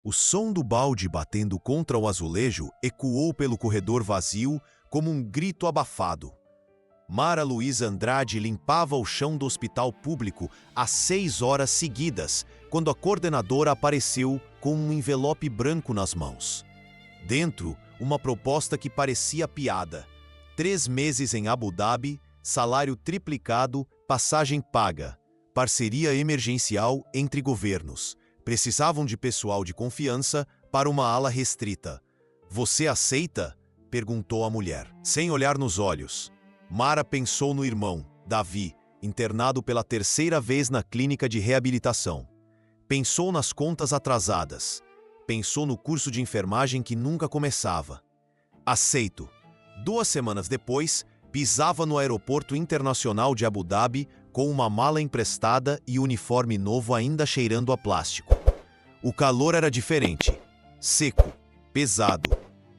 O som do balde batendo contra o azulejo ecoou pelo corredor vazio como um grito abafado. Mara Luísa Andrade limpava o chão do hospital público há 6 horas seguidas, quando a coordenadora apareceu com um envelope branco nas mãos. Dentro, uma proposta que parecia piada. 3 meses em Abu Dhabi, salário triplicado, passagem paga. Parceria emergencial entre governos. Precisavam de pessoal de confiança para uma ala restrita. "Você aceita?" perguntou a mulher, sem olhar nos olhos. Mara pensou no irmão, Davi, internado pela 3ª vez na clínica de reabilitação. Pensou nas contas atrasadas. Pensou no curso de enfermagem que nunca começava. Aceito. 2 semanas depois, pisava no aeroporto internacional de Abu Dhabi com uma mala emprestada e uniforme novo ainda cheirando a plástico. O calor era diferente. Seco. Pesado.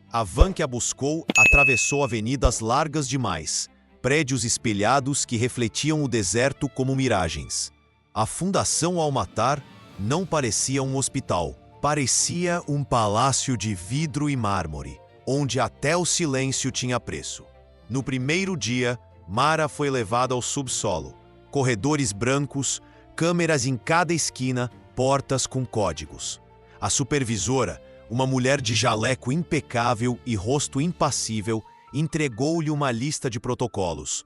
A van que a buscou atravessou avenidas largas demais. Prédios espelhados que refletiam o deserto como miragens. A Fundação Al-Matar não parecia um hospital. Parecia um palácio de vidro e mármore, onde até o silêncio tinha preço. No primeiro dia, Mara foi levada ao subsolo. Corredores brancos, câmeras em cada esquina, portas com códigos. A supervisora, uma mulher de jaleco impecável e rosto impassível, entregou-lhe uma lista de protocolos.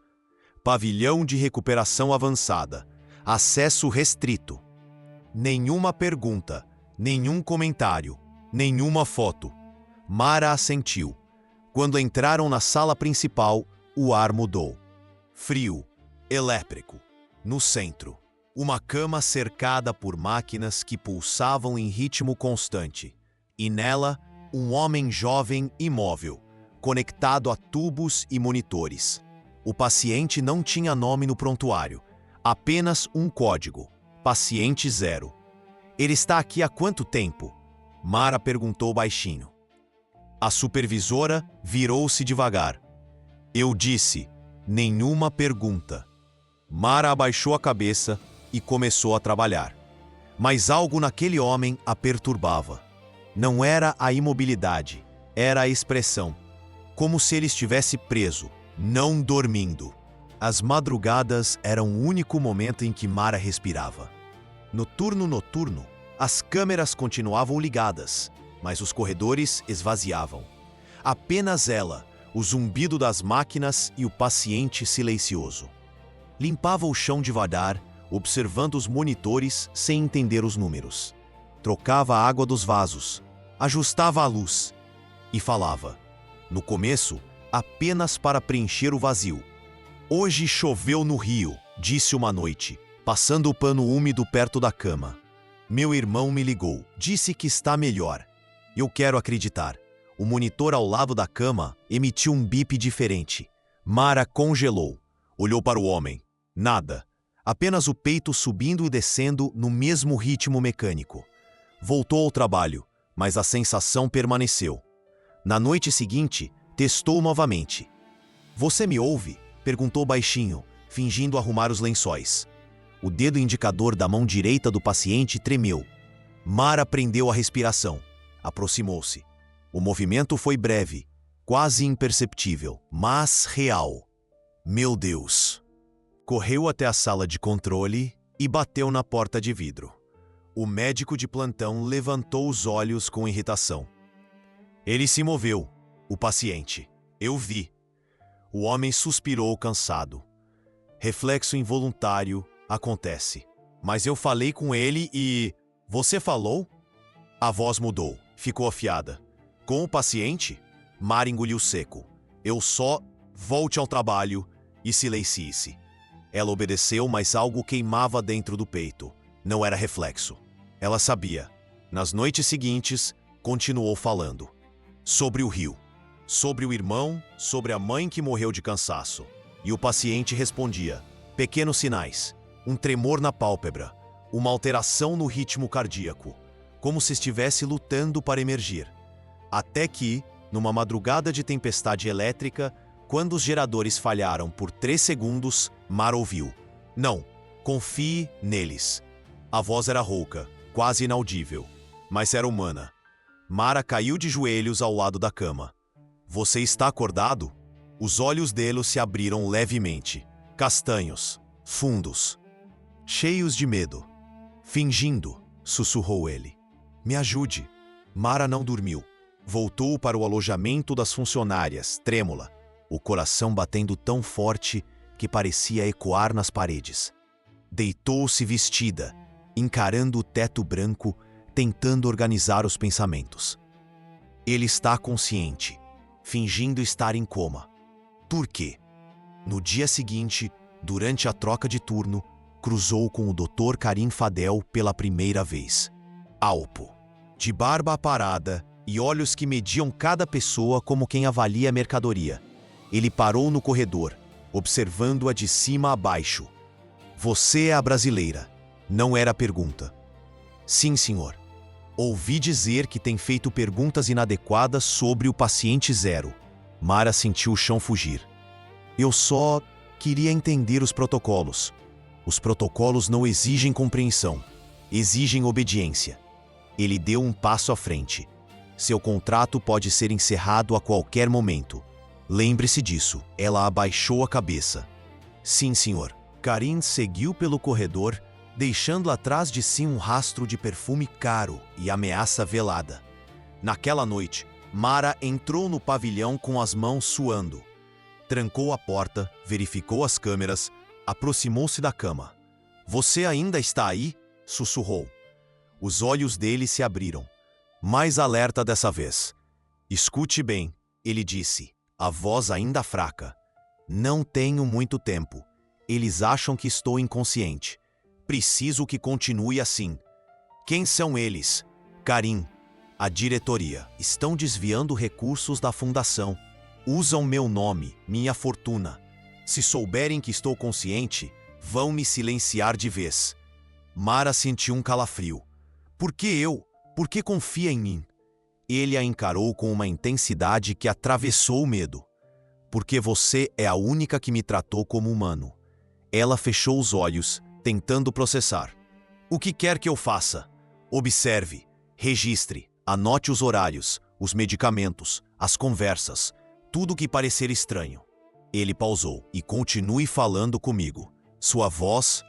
Pavilhão de recuperação avançada. Acesso restrito. Nenhuma pergunta, nenhum comentário, nenhuma foto. Mara assentiu. Quando entraram na sala principal, o ar mudou. Frio, elétrico. No centro, uma cama cercada por máquinas que pulsavam em ritmo constante. E nela, um homem jovem imóvel, conectado a tubos e monitores. O paciente não tinha nome no prontuário, apenas um código: paciente 0. "Ele está aqui há quanto tempo?" Mara perguntou baixinho. A supervisora virou-se devagar. "Eu disse, nenhuma pergunta." Mara abaixou a cabeça e começou a trabalhar. Mas algo naquele homem a perturbava. Não era a imobilidade, era a expressão. Como se ele estivesse preso, não dormindo. As madrugadas eram o único momento em que Mara respirava. No turno noturno, as câmeras continuavam ligadas, mas os corredores esvaziavam. Apenas ela, o zumbido das máquinas e o paciente silencioso. Limpava o chão devagar, observando os monitores sem entender os números. Trocava a água dos vasos, ajustava a luz e falava. No começo, apenas para preencher o vazio. "Hoje choveu no Rio", disse uma noite, passando o pano úmido perto da cama. "Meu irmão me ligou, disse que está melhor." Eu quero acreditar. O monitor ao lado da cama emitiu um bip diferente. Mara congelou. Olhou para o homem. Nada. Apenas o peito subindo e descendo no mesmo ritmo mecânico. Voltou ao trabalho, mas a sensação permaneceu. Na noite seguinte, testou novamente. "Você me ouve?" perguntou baixinho, fingindo arrumar os lençóis. O dedo indicador da mão direita do paciente tremeu. Mara prendeu a respiração. Aproximou-se. O movimento foi breve, quase imperceptível, mas real. Meu Deus! Correu até a sala de controle e bateu na porta de vidro. O médico de plantão levantou os olhos com irritação. Ele se moveu. O paciente. Eu vi. O homem suspirou cansado. Reflexo involuntário acontece. Mas eu falei com ele e... Você falou? A voz mudou. Ficou afiada. Com o paciente? Mara engoliu seco. Eu só... Volte ao trabalho e silencie-se. Ela obedeceu, mas algo queimava dentro do peito. Não era reflexo. Ela sabia. Nas noites seguintes, continuou falando. Sobre o rio. Sobre o irmão, sobre a mãe que morreu de cansaço. E o paciente respondia. Pequenos sinais. Um tremor na pálpebra. Uma alteração no ritmo cardíaco. Como se estivesse lutando para emergir. Até que, numa madrugada de tempestade elétrica, quando os geradores falharam por 3 segundos, Mara ouviu. Não, confie neles. A voz era rouca, quase inaudível. mas era humana. Mara caiu de joelhos ao lado da cama. Você está acordado? Os olhos dele se abriram levemente, castanhos, fundos, cheios de medo. Fingindo, sussurrou ele. Me ajude. Mara não dormiu. Voltou para o alojamento das funcionárias, trêmula, o coração batendo tão forte que parecia ecoar nas paredes. Deitou-se vestida, encarando o teto branco, tentando organizar os pensamentos. Ele está consciente, fingindo estar em coma. Por quê? No dia seguinte, durante a troca de turno, cruzou com o Dr. Karim Fadel pela primeira vez. Alpo, de barba aparada e olhos que mediam cada pessoa como quem avalia a mercadoria. Ele parou no corredor, observando-a de cima a baixo. Você é a brasileira. Não era pergunta. Sim, senhor. Ouvi dizer que tem feito perguntas inadequadas sobre o paciente zero. Mara sentiu o chão fugir. Eu só queria entender os protocolos. Os protocolos não exigem compreensão, exigem obediência. Ele deu um passo à frente. Seu contrato pode ser encerrado a qualquer momento. Lembre-se disso. Ela abaixou a cabeça. Sim, senhor. Karim seguiu pelo corredor, deixando atrás de si um rastro de perfume caro e ameaça velada. Naquela noite, Mara entrou no pavilhão com as mãos suando. Trancou a porta, verificou as câmeras, aproximou-se da cama. Você ainda está aí? Sussurrou. Os olhos dele se abriram. Mais alerta dessa vez. Escute bem, ele disse, a voz ainda fraca. Não tenho muito tempo. Eles acham que estou inconsciente. Preciso que continue assim. Quem são eles? Karim, a diretoria. Estão desviando recursos da fundação. Usam meu nome, minha fortuna. Se souberem que estou consciente, vão me silenciar de vez. Mara sentiu um calafrio. Por que eu? Por que confia em mim? Ele a encarou com uma intensidade que atravessou o medo. Porque você é a única que me tratou como humano. Ela fechou os olhos, tentando processar. O que quer que eu faça? Observe, registre, anote os horários, os medicamentos, as conversas, tudo que parecer estranho. Ele pausou. E continue falando comigo. Sua voz...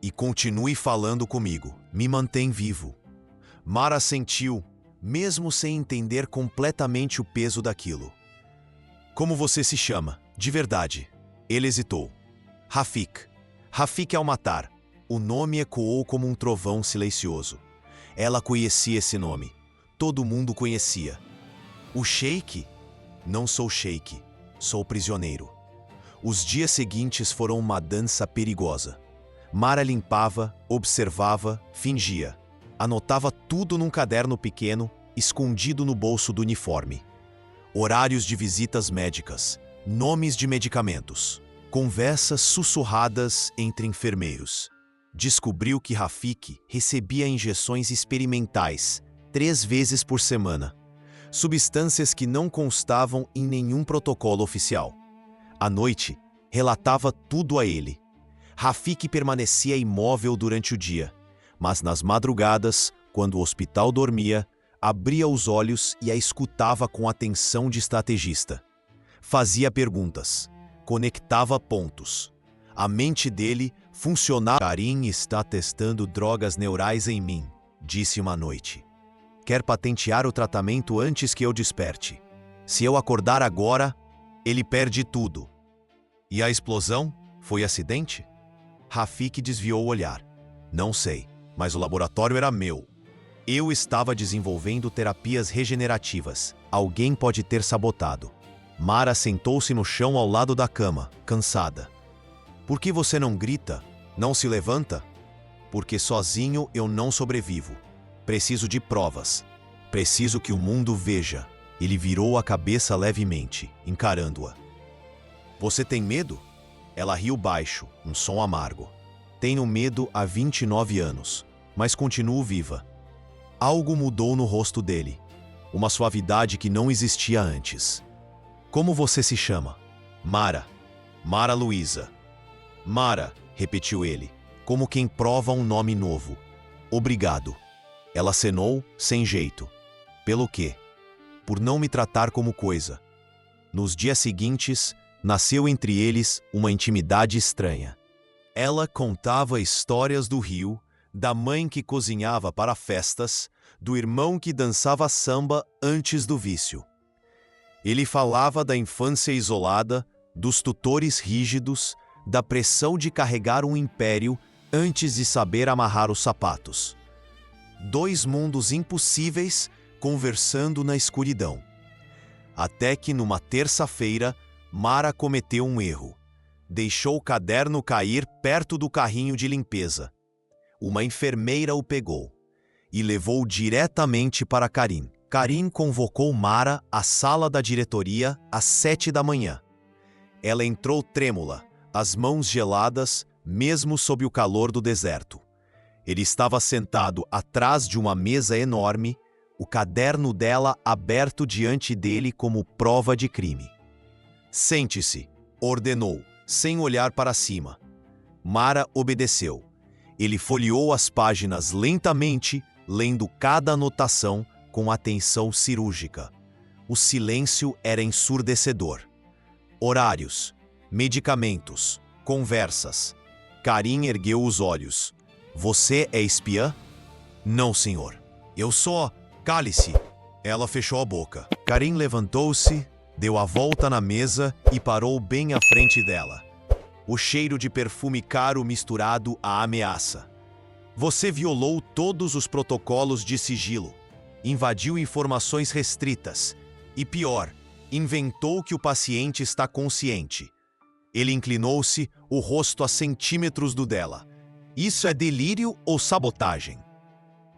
E continue falando comigo. Me mantém vivo. Mara sentiu, mesmo sem entender completamente o peso daquilo. Como você se chama? De verdade. Ele hesitou. Rafik. Rafik Al-Matar. O nome ecoou como um trovão silencioso. Ela conhecia esse nome. Todo mundo conhecia. O Sheik? Não sou Sheik. Sou prisioneiro. Os dias seguintes foram uma dança perigosa. Mara limpava, observava, fingia. Anotava tudo num caderno pequeno, escondido no bolso do uniforme. Horários de visitas médicas, nomes de medicamentos, conversas sussurradas entre enfermeiros. Descobriu que Rafik recebia injeções experimentais 3 vezes por semana. Substâncias que não constavam em nenhum protocolo oficial. À noite, relatava tudo a ele. Rafik permanecia imóvel durante o dia, mas nas madrugadas, quando o hospital dormia, abria os olhos e a escutava com atenção de estrategista. Fazia perguntas, conectava pontos. A mente dele funcionava. Karim está testando drogas neurais em mim, disse uma noite. Quer patentear o tratamento antes que eu desperte. Se eu acordar agora, ele perde tudo. E a explosão? Foi acidente? Rafik desviou o olhar. Não sei, mas o laboratório era meu. Eu estava desenvolvendo terapias regenerativas. Alguém pode ter sabotado. Mara sentou-se no chão ao lado da cama, cansada. Por que você não grita? Não se levanta? Porque sozinho eu não sobrevivo. Preciso de provas. Preciso que o mundo veja. Ele virou a cabeça levemente, encarando-a. Você tem medo? Ela riu baixo, um som amargo. Tenho medo há 29 anos, mas continuo viva. Algo mudou no rosto dele. Uma suavidade que não existia antes. Como você se chama? Mara. Mara Luísa. Mara, repetiu ele, como quem prova um nome novo. Obrigado. Ela acenou, sem jeito. Pelo quê? Por não me tratar como coisa. Nos dias seguintes, nasceu entre eles uma intimidade estranha. Ela contava histórias do Rio, da mãe que cozinhava para festas, do irmão que dançava samba antes do vício. Ele falava da infância isolada, dos tutores rígidos, da pressão de carregar um império antes de saber amarrar os sapatos. 2 mundos impossíveis conversando na escuridão. Até que numa terça-feira, Mara cometeu um erro. Deixou o caderno cair perto do carrinho de limpeza. Uma enfermeira o pegou e levou diretamente para Karim. Karim convocou Mara à sala da diretoria às 7 da manhã. Ela entrou trêmula, as mãos geladas, mesmo sob o calor do deserto. Ele estava sentado atrás de uma mesa enorme, o caderno dela aberto diante dele como prova de crime. Sente-se, ordenou, sem olhar para cima. Mara obedeceu. Ele folheou as páginas lentamente, lendo cada anotação com atenção cirúrgica. O silêncio era ensurdecedor. Horários, medicamentos, conversas. Karim ergueu os olhos. Você é espiã? Não, senhor. Eu só... Cale-se. Ela fechou a boca. Karim levantou-se, deu a volta na mesa e parou bem à frente dela. O cheiro de perfume caro misturado à ameaça. Você violou todos os protocolos de sigilo. Invadiu informações restritas. E pior, inventou que o paciente está consciente. Ele inclinou-se, o rosto a centímetros do dela. Isso é delírio ou sabotagem?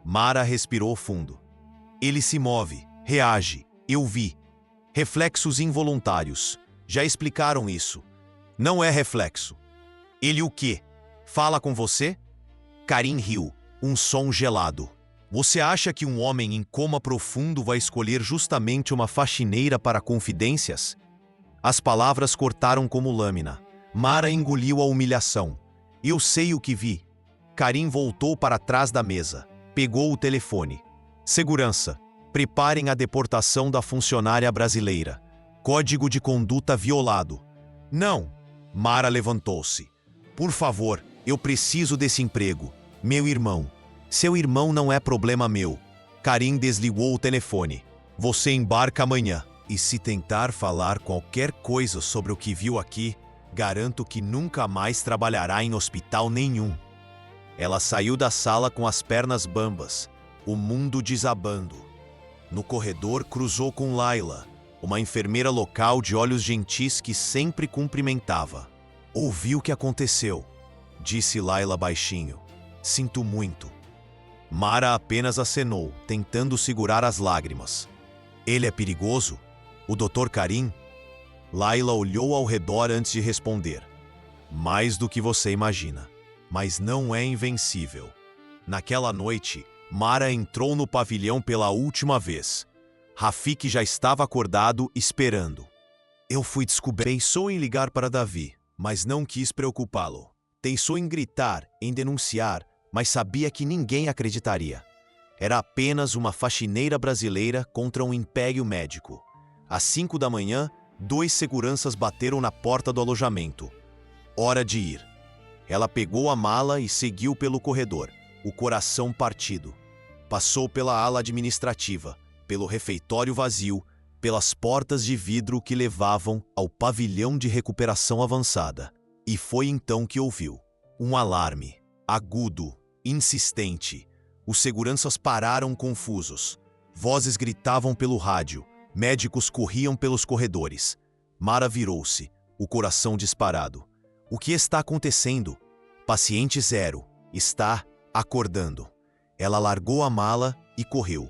Mara respirou fundo. Ele se move, reage, eu vi. Reflexos involuntários. Já explicaram isso. Não é reflexo. Ele o quê? Fala com você? Karim riu, um som gelado. Você acha que um homem em coma profundo vai escolher justamente uma faxineira para confidências? As palavras cortaram como lâmina. Mara engoliu a humilhação. Eu sei o que vi. Karim voltou para trás da mesa. Pegou o telefone. Segurança. Preparem a deportação da funcionária brasileira. Código de conduta violado. Não. Mara levantou-se. Por favor, eu preciso desse emprego. Meu irmão. Seu irmão não é problema meu. Karim desligou o telefone. Você embarca amanhã. E se tentar falar qualquer coisa sobre o que viu aqui, garanto que nunca mais trabalhará em hospital nenhum. Ela saiu da sala com as pernas bambas, o mundo desabando. No corredor cruzou com Laila, uma enfermeira local de olhos gentis que sempre cumprimentava. Ouvi o que aconteceu, disse Laila baixinho. Sinto muito. Mara apenas acenou, tentando segurar as lágrimas. Ele é perigoso? O Dr. Karim? Laila olhou ao redor antes de responder. Mais do que você imagina. Mas não é invencível. Naquela noite, Mara entrou no pavilhão pela última vez. Rafik já estava acordado, esperando. Eu fui descobrir. Pensou em ligar para Davi, mas não quis preocupá-lo. Pensou em gritar, em denunciar, mas sabia que ninguém acreditaria. Era apenas uma faxineira brasileira contra um império médico. Às 5 da manhã, 2 seguranças bateram na porta do alojamento. Hora de ir. Ela pegou a mala e seguiu pelo corredor, o coração partido. Passou pela ala administrativa, pelo refeitório vazio, pelas portas de vidro que levavam ao pavilhão de recuperação avançada. E foi então que ouviu um alarme, agudo, insistente. Os seguranças pararam confusos. Vozes gritavam pelo rádio. Médicos corriam pelos corredores. Mara virou-se, o coração disparado. O que está acontecendo? Paciente 0. Está acordando. Ela largou a mala e correu.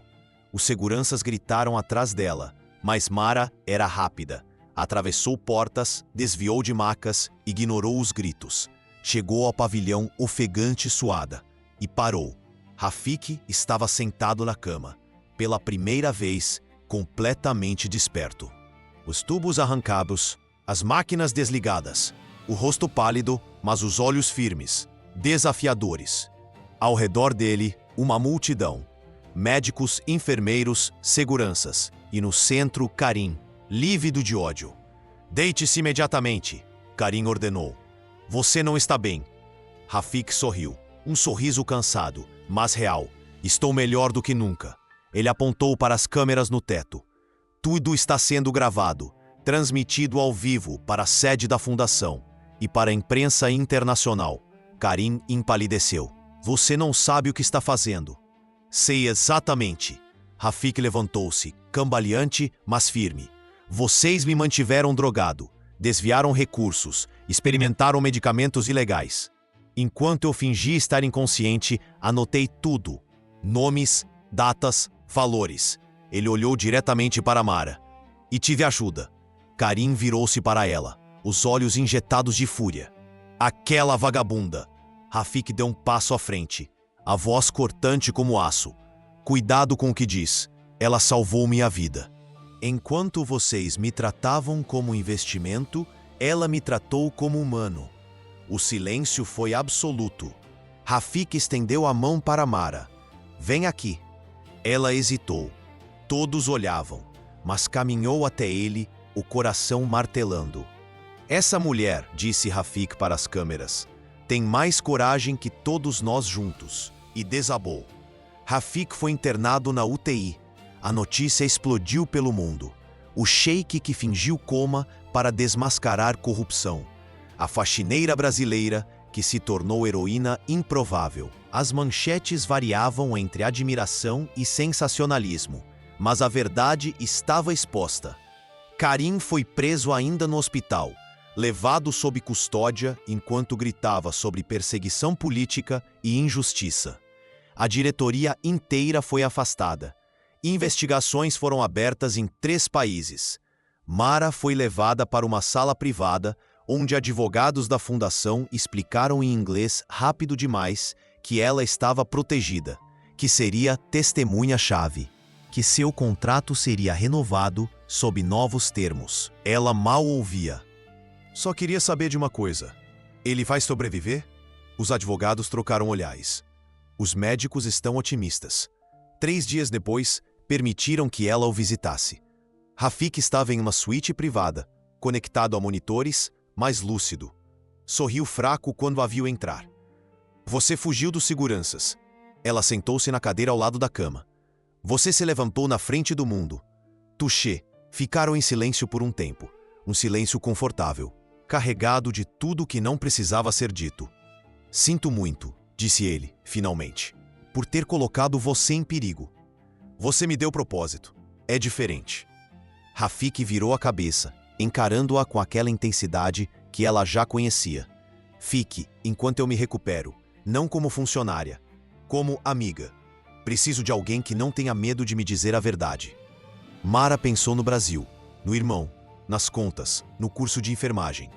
Os seguranças gritaram atrás dela, mas Mara era rápida. Atravessou portas, desviou de macas, ignorou os gritos. Chegou ao pavilhão ofegante e suada. E parou. Rafik estava sentado na cama. Pela primeira vez, completamente desperto. Os tubos arrancados, as máquinas desligadas. O rosto pálido, mas os olhos firmes, desafiadores. Ao redor dele, uma multidão. médicos, enfermeiros, seguranças. E no centro, Karim, lívido de ódio. Deite-se imediatamente, Karim ordenou. Você não está bem. Rafik sorriu, um sorriso cansado, mas real. Estou melhor do que nunca. Ele apontou para as câmeras no teto. Tudo está sendo gravado, transmitido ao vivo para a sede da fundação e para a imprensa internacional. Karim empalideceu. Você não sabe o que está fazendo. Sei exatamente. Rafik levantou-se, cambaleante, mas firme. Vocês me mantiveram drogado, desviaram recursos, experimentaram medicamentos ilegais. Enquanto eu fingi estar inconsciente, anotei tudo. Nomes, datas, valores. Ele olhou diretamente para Mara. E tive ajuda. Karim virou-se para ela, os olhos injetados de fúria. Aquela vagabunda. Rafik deu um passo à frente, a voz cortante como aço. Cuidado com o que diz. Ela salvou minha vida. Enquanto vocês me tratavam como investimento, ela me tratou como humano. O silêncio foi absoluto. Rafik estendeu a mão para Mara. Vem aqui. Ela hesitou. Todos olhavam, mas caminhou até ele, o coração martelando. Essa mulher, disse Rafik para as câmeras, tem mais coragem que todos nós juntos. E desabou. Rafik foi internado na UTI. A notícia explodiu pelo mundo. O sheik que fingiu coma para desmascarar corrupção. A faxineira brasileira que se tornou heroína improvável. As manchetes variavam entre admiração e sensacionalismo, mas a verdade estava exposta. Karim foi preso ainda no hospital, levado sob custódia enquanto gritava sobre perseguição política e injustiça. A diretoria inteira foi afastada. Investigações foram abertas em 3 países. Mara foi levada para uma sala privada, onde advogados da fundação explicaram em inglês rápido demais que ela estava protegida, que seria testemunha-chave, que seu contrato seria renovado sob novos termos. Ela mal ouvia. Só queria saber de uma coisa. Ele vai sobreviver? Os advogados trocaram olhares. Os médicos estão otimistas. 3 dias depois, permitiram que ela o visitasse. Rafik estava em uma suíte privada, conectado a monitores, mais lúcido. Sorriu fraco quando a viu entrar. Você fugiu dos seguranças. Ela sentou-se na cadeira ao lado da cama. Você se levantou na frente do mundo. Touché. Ficaram em silêncio por um tempo. Um silêncio confortável, carregado de tudo que não precisava ser dito. Sinto muito, disse ele, finalmente, por ter colocado você em perigo. Você me deu propósito. É diferente. Rafik virou a cabeça, encarando-a com aquela intensidade que ela já conhecia. Fique, enquanto eu me recupero, não como funcionária, como amiga. Preciso de alguém que não tenha medo de me dizer a verdade. Mara pensou no Brasil, no irmão, nas contas, no curso de enfermagem.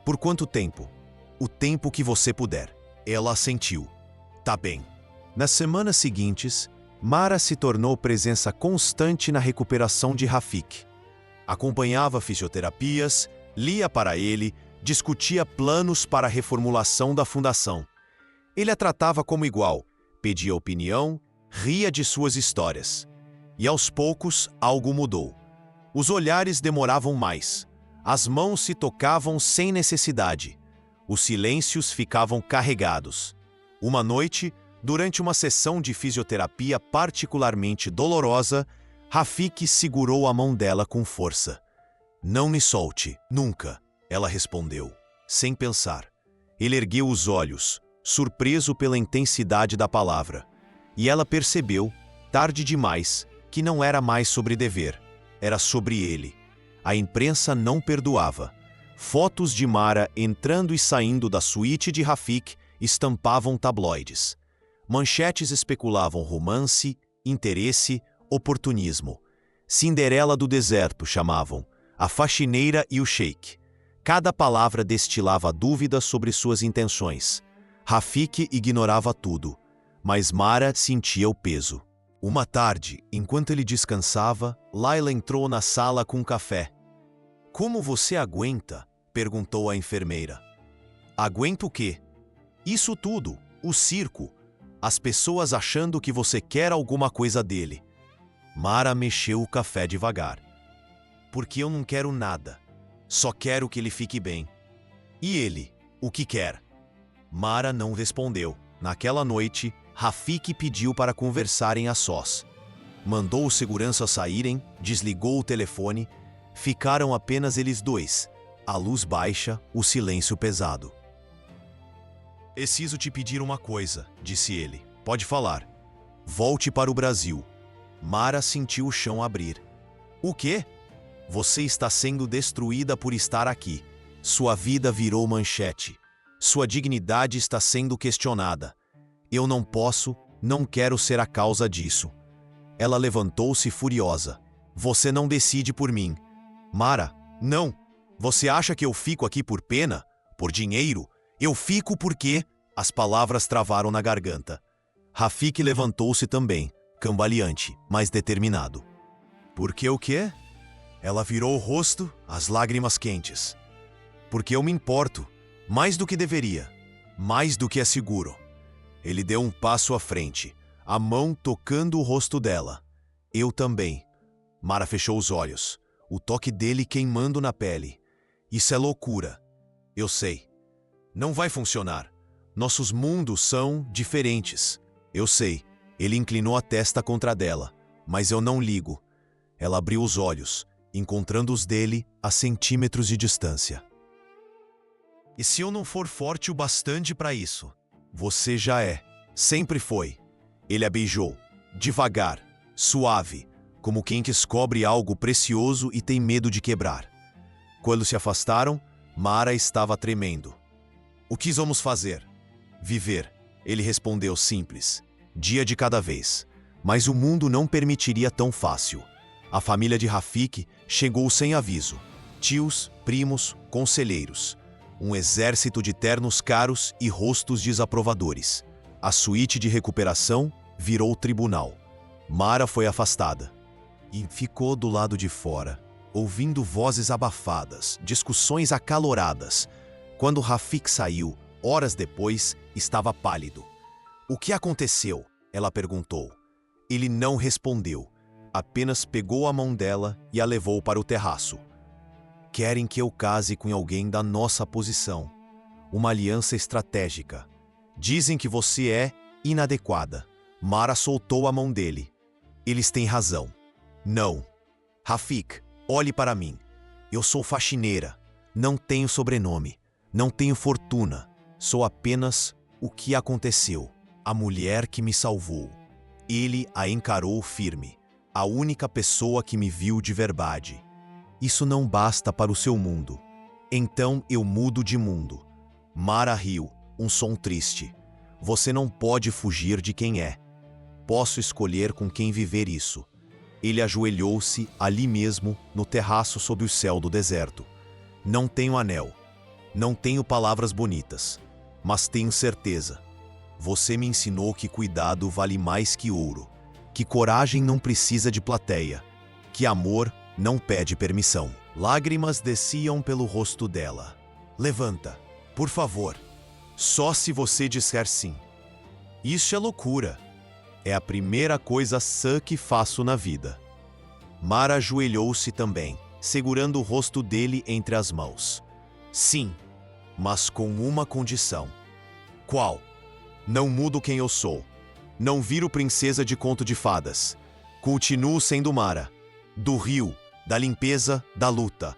Por quanto tempo? O tempo que você puder. Ela assentiu. Tá bem. Nas semanas seguintes, Mara se tornou presença constante na recuperação de Rafik. Acompanhava fisioterapias, lia para ele, discutia planos para a reformulação da fundação. Ele a tratava como igual, pedia opinião, ria de suas histórias. E aos poucos, algo mudou. Os olhares demoravam mais. As mãos se tocavam sem necessidade. Os silêncios ficavam carregados. Uma noite, durante uma sessão de fisioterapia particularmente dolorosa, Rafik segurou a mão dela com força. Não me solte, nunca, ela respondeu, sem pensar. Ele ergueu os olhos, surpreso pela intensidade da palavra. E ela percebeu, tarde demais, que não era mais sobre dever, era sobre ele. A imprensa não perdoava. Fotos de Mara entrando e saindo da suíte de Rafik estampavam tabloides. Manchetes especulavam romance, interesse, oportunismo. Cinderela do deserto chamavam, a faxineira e o sheik. Cada palavra destilava dúvidas sobre suas intenções. Rafik ignorava tudo, mas Mara sentia o peso. Uma tarde, enquanto ele descansava, Laila entrou na sala com café. Como você aguenta? Perguntou a enfermeira. Aguento o quê? Isso tudo, o circo. As pessoas achando que você quer alguma coisa dele. Mara mexeu o café devagar. Porque eu não quero nada. Só quero que ele fique bem. E ele, o que quer? Mara não respondeu. Naquela noite, Rafik pediu para conversarem a sós. Mandou os seguranças saírem, desligou o telefone. Ficaram apenas eles dois. A luz baixa, o silêncio pesado. Preciso te pedir uma coisa, disse ele. Pode falar. Volte para o Brasil. Mara sentiu o chão abrir. O quê? Você está sendo destruída por estar aqui. Sua vida virou manchete. Sua dignidade está sendo questionada. Eu não posso, não quero ser a causa disso. Ela levantou-se furiosa. Você não decide por mim. Mara, não. Você acha que eu fico aqui por pena? Por dinheiro? Eu fico porque... As palavras travaram na garganta. Rafik levantou-se também, cambaleante, mas determinado. Por que o quê? Ela virou o rosto, as lágrimas quentes. Porque eu me importo, mais do que deveria, mais do que é seguro. Ele deu um passo à frente, a mão tocando o rosto dela. Eu também. Mara fechou os olhos, o toque dele queimando na pele. Isso é loucura. Eu sei. Não vai funcionar. Nossos mundos são diferentes. Eu sei. Ele inclinou a testa contra a dela, mas eu não ligo. Ela abriu os olhos, encontrando os dele a centímetros de distância. E se eu não for forte o bastante para isso? Você já é. Sempre foi. Ele a beijou, devagar, suave, como quem descobre algo precioso e tem medo de quebrar. Quando se afastaram, Mara estava tremendo. O que vamos fazer? Viver, ele respondeu simples, dia de cada vez. Mas o mundo não permitiria tão fácil. A família de Rafik chegou sem aviso. Tios, primos, conselheiros. Um exército de ternos caros e rostos desaprovadores. A suíte de recuperação virou tribunal. Mara foi afastada. E ficou do lado de fora, ouvindo vozes abafadas, discussões acaloradas. Quando Rafik saiu, horas depois, estava pálido. O que aconteceu? Ela perguntou. Ele não respondeu. Apenas pegou a mão dela e a levou para o terraço. Querem que eu case com alguém da nossa posição. Uma aliança estratégica. Dizem que você é inadequada. Mara soltou a mão dele. Eles têm razão. Não. Rafik, olhe para mim. Eu sou faxineira. Não tenho sobrenome. Não tenho fortuna. Sou apenas o que aconteceu. A mulher que me salvou. Ele a encarou firme. A única pessoa que me viu de verdade. Isso não basta para o seu mundo. Então eu mudo de mundo. Mara riu, um som triste. Você não pode fugir de quem é. Posso escolher com quem viver isso. Ele ajoelhou-se ali mesmo, no terraço sob o céu do deserto. Não tenho anel. Não tenho palavras bonitas. Mas tenho certeza. Você me ensinou que cuidado vale mais que ouro. Que coragem não precisa de plateia. Que amor não pede permissão. Lágrimas desciam pelo rosto dela. Levanta, por favor. Só se você disser sim. Isso é loucura. É a primeira coisa sã que faço na vida. Mara ajoelhou-se também, segurando o rosto dele entre as mãos. Sim, mas com uma condição. Qual? Não mudo quem eu sou. Não viro princesa de conto de fadas. Continuo sendo Mara. Do rio, da limpeza, da luta.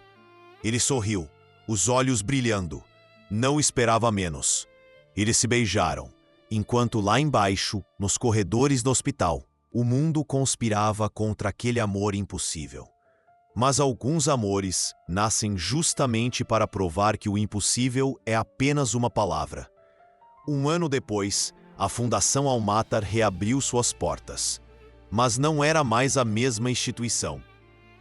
Ele sorriu, os olhos brilhando. Não esperava menos. Eles se beijaram, enquanto lá embaixo, nos corredores do hospital, o mundo conspirava contra aquele amor impossível. Mas alguns amores nascem justamente para provar que o impossível é apenas uma palavra. Um ano depois, a Fundação Al-Matar reabriu suas portas. Mas não era mais a mesma instituição.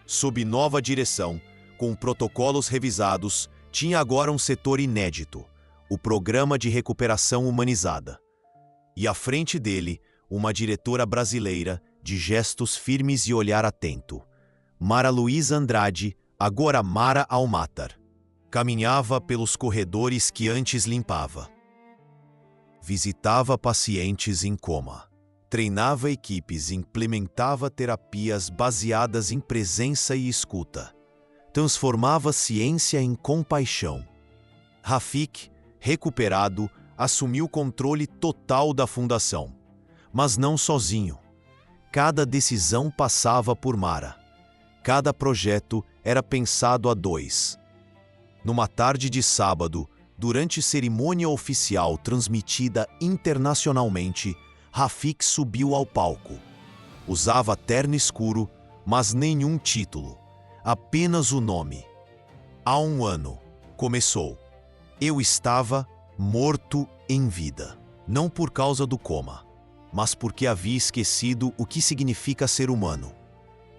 Sob nova direção, com protocolos revisados, tinha agora um setor inédito, o Programa de Recuperação Humanizada. E à frente dele, uma diretora brasileira de gestos firmes e olhar atento. Mara Luísa Andrade, agora Mara Al-Matar. Caminhava pelos corredores que antes limpava. Visitava pacientes em coma. Treinava equipes e implementava terapias baseadas em presença e escuta. Transformava ciência em compaixão. Rafik, recuperado, assumiu o controle total da fundação. Mas não sozinho. Cada decisão passava por Mara. Cada projeto era pensado a dois. Numa tarde de sábado, durante cerimônia oficial transmitida internacionalmente, Rafik subiu ao palco. Usava terno escuro, mas nenhum título. Apenas o nome. Há um ano, começou. Eu estava morto em vida. Não por causa do coma, mas porque havia esquecido o que significa ser humano.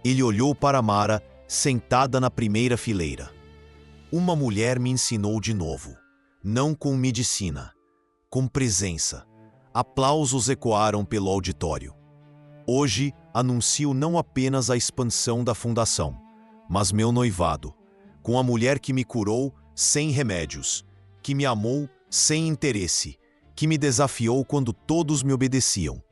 Ele olhou para Mara, sentada na primeira fileira. Uma mulher me ensinou de novo. Não com medicina, com presença. Aplausos ecoaram pelo auditório. Hoje, anuncio não apenas a expansão da fundação, mas meu noivado, com a mulher que me curou sem remédios, que me amou sem interesse, que me desafiou quando todos me obedeciam.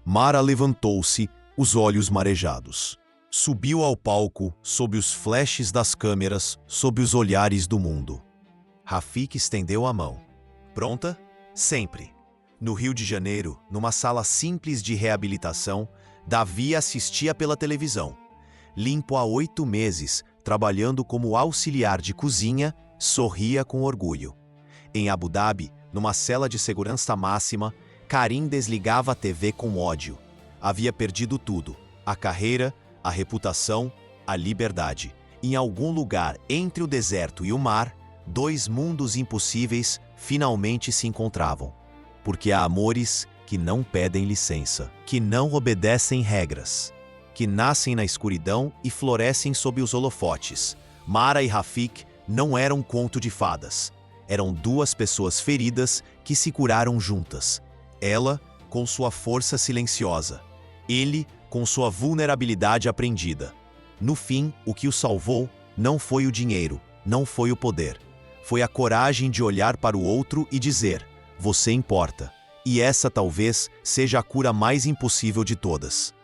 Mara levantou-se, os olhos marejados. Subiu ao palco, sob os flashes das câmeras, sob os olhares do mundo. Rafik estendeu a mão. Pronta? Sempre. No Rio de Janeiro, numa sala simples de reabilitação, Davi assistia pela televisão. Limpo há 8 meses, trabalhando como auxiliar de cozinha, sorria com orgulho. Em Abu Dhabi, numa cela de segurança máxima, Karim desligava a TV com ódio. Havia perdido tudo: a carreira, a reputação, a liberdade. Em algum lugar entre o deserto e o mar, 2 mundos impossíveis finalmente se encontravam. Porque há amores que não pedem licença, que não obedecem regras, que nascem na escuridão e florescem sob os holofotes. Mara e Rafik não eram um conto de fadas. Eram 2 pessoas feridas que se curaram juntas. Ela, com sua força silenciosa. Ele, com sua vulnerabilidade aprendida. No fim, o que o salvou não foi o dinheiro, não foi o poder. Foi a coragem de olhar para o outro e dizer: você importa. E essa talvez seja a cura mais impossível de todas.